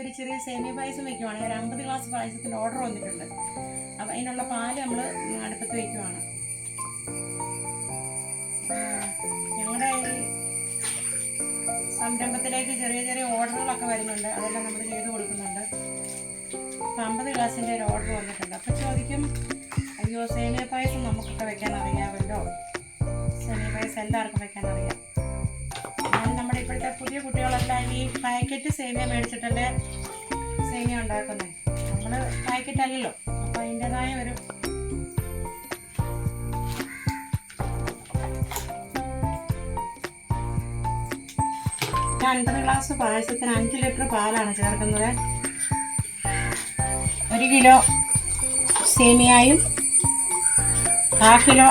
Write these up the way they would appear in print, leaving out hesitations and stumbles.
ഇന്നൊരു ചെറിയ സേമിയ പായസം വയ്ക്കുവാണ്. ഒരു 50 ഗ്ലാസ് പായസത്തിൻ്റെ ഓർഡർ വന്നിട്ടുണ്ട്. അപ്പം അതിനുള്ള പാല് നമ്മൾ അടുപ്പത്ത് വയ്ക്കുവാണ്. ഞങ്ങളുടെ ഈ സംരംഭത്തിലേക്ക് ചെറിയ ചെറിയ ഓർഡറുകളൊക്കെ വരുന്നുണ്ട്. അതെല്ലാം നമ്മൾ ചെയ്ത് കൊടുക്കുന്നുണ്ട്. അപ്പം 50 ഗ്ലാസിൻ്റെ ഒരു ഓർഡർ വന്നിട്ടുണ്ട്. അപ്പോൾ ചോദിക്കും, അയ്യോ സേമിയ പായസം നമുക്കൊക്കെ വെക്കാൻ അറിയാമല്ലോ, സേമിയ പായസം എല്ലാവർക്കും വെക്കാൻ അറിയാം. നമ്മുടെ ഇപ്പോഴത്തെ പുതിയ കുട്ടികളെല്ലാം ഈ പാക്കറ്റ് സേമിയ മേടിച്ചിട്ടല്ലേ സേമിയ ഉണ്ടാക്കുന്നത്. നമ്മൾ പാക്കറ്റ് അല്ലല്ലോ. അപ്പോൾ അതിൻ്റെതായ ഒരു ഞാൻ 50 ഗ്ലാസ് പായസത്തിന് 5 ലിറ്റർ പാലാണ് ചേർക്കുന്നത്. 1 കിലോ സേമിയയും 1/2 കിലോ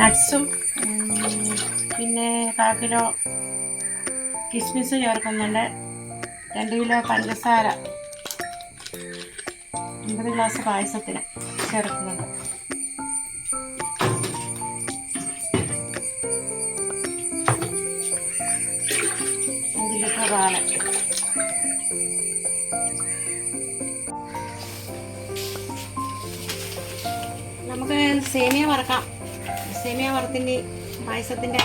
നട്ട്സും പിന്നെ 1/2 കിലോ കിസ്മിസ് ചേർക്കുന്നുണ്ട്. 2 കിലോ പഞ്ചസാര 50 ഗ്ലാസ് പായസത്തിന് ചേർക്കുന്നുണ്ട്. പാല് നമുക്ക് സേമിയ വറുക്കാം. സേമിയ വറുത്തിൻ്റെ പായസത്തിൻ്റെ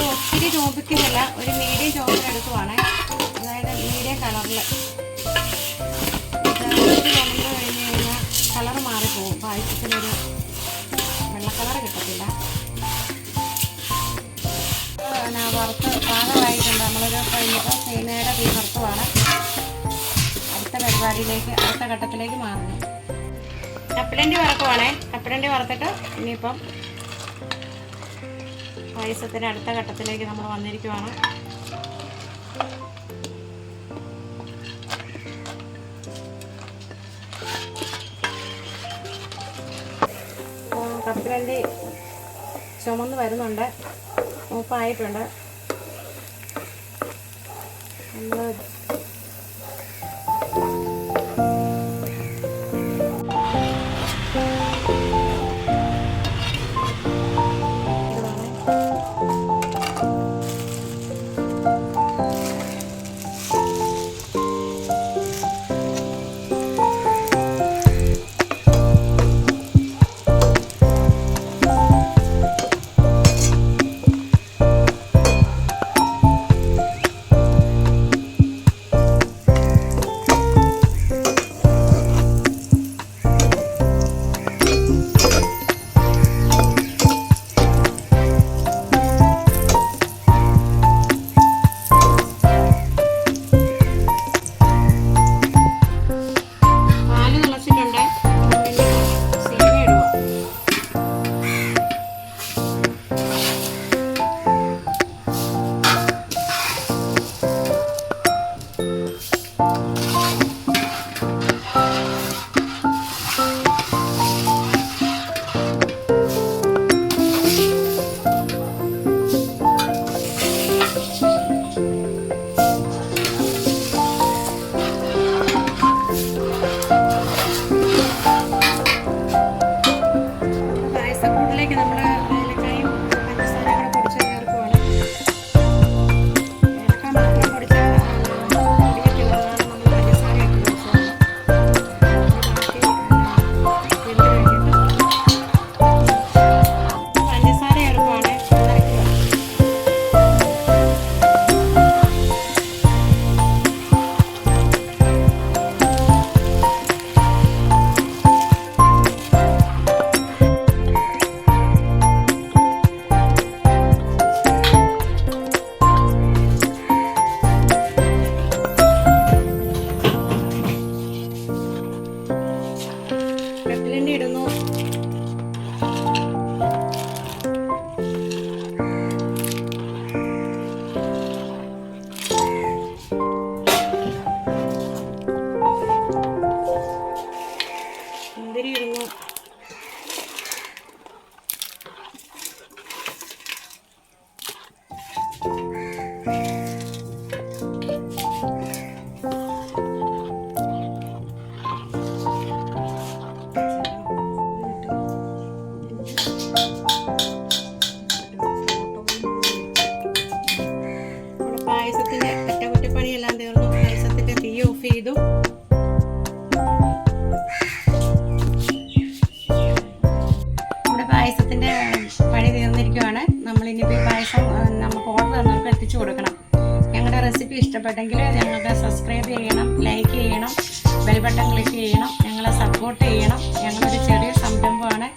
ഒത്തിരി ചോപ്പിക്കുന്നില്ല, ഒരു മീഡിയം ചോപ്പിലെടുക്കുവാണ്. അതായത് മീഡിയം കളറിൽ കഴിഞ്ഞ് കഴിഞ്ഞാൽ കളർ മാറിപ്പോവും. പായസത്തിനൊരു വെള്ള കളർ കിട്ടത്തില്ല. വറുത്ത് പാകമായിട്ടുണ്ട്. നമ്മളൊരു കഴിഞ്ഞപ്പോൾ സേമിയയുടെ തീ വറുത്തുമാണ് അടുത്ത പരിപാടിയിലേക്ക്, അടുത്ത ഘട്ടത്തിലേക്ക് മാറുന്നു. കപ്പലണ്ടി വറക്കുവാണേ. കപ്പലണ്ടി വറുത്തിട്ട് ഇനിയിപ്പം പായസത്തിൻ്റെ അടുത്ത ഘട്ടത്തിലേക്ക് നമ്മൾ വന്നിരിക്കുവാണ്. കപ്പലണ്ടി ചുമന്ന് വരുന്നുണ്ട്, മൂപ്പായിട്ടുണ്ട്. നമ്മൾ പണിയെല്ലാം തീർന്നു. പായസത്തിൻ്റെ തീ ഓഫ് ചെയ്തു. നമ്മുടെ പായസത്തിൻ്റെ പണി തീർന്നിരിക്കുകയാണ്. നമ്മളിനിയിപ്പോൾ ഈ പായസം നമുക്ക് ഓർഡർ തന്നവർക്ക് എത്തിച്ചു കൊടുക്കണം. ഞങ്ങളുടെ റെസിപ്പി ഇഷ്ടപ്പെട്ടെങ്കിൽ ഞങ്ങൾക്ക് സബ്സ്ക്രൈബ് ചെയ്യണം, ലൈക്ക് ചെയ്യണം, ബെൽ ബട്ടൺ ക്ലിക്ക് ചെയ്യണം, ഞങ്ങളെ സപ്പോർട്ട് ചെയ്യണം. ഞങ്ങളൊരു ചെറിയ സംരംഭമാണ്.